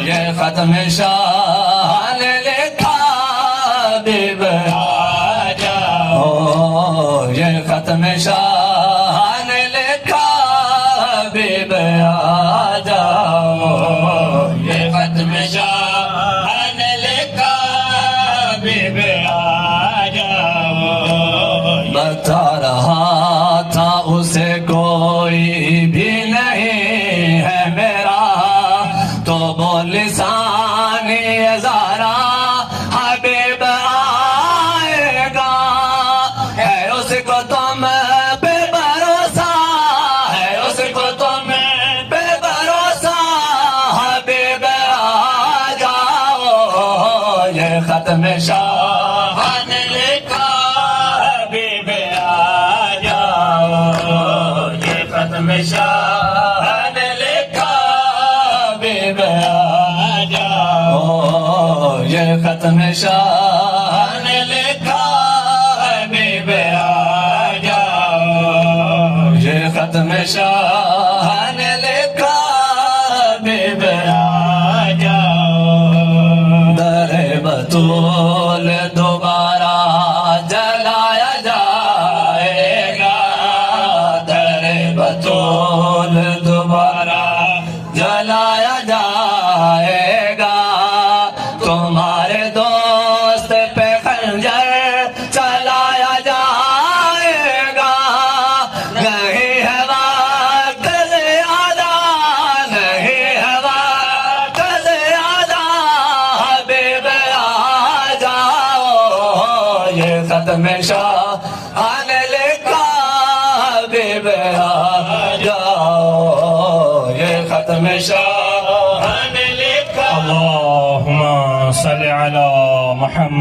یہ ختم شان لکھا حبیب آ جاؤ، یہ ختم شان لکھا حبیب آ جاؤ، یہ ختم شان لکھا حبیب آ جاؤ۔ بتا رہا تھا اسے کوئی بھی نہیں ہے میرا، تو وہ لسانی ازارا حبیب آئے گا، ہے اس کو تم بے بھروسہ، ہے اس کو تم بے بھروسہ، حبیب آ جاؤ، یہ ختم شان لکھا حبیب آ جاؤ، یہ ختم شان لکھا حبیب آ جاؤ، یہ ختم شان لکھا حبیب آ جاؤ، یہ ختم شان لکھا حبیب آ جاؤ۔ در بطول دوبارہ جلایا جائے گا، در بطول دوبارہ جلایا جائے گا، تمہارے دوست پہ خنجر چلایا جائے گا، نہیں ہے وقت زیادہ، نہیں ہے وقت زیادہ، حبیب آ جاؤ، یہ ختم شان لکھا حبیب آ جاؤ، یہ ختم شان لکھا۔ اللهم صل على محمد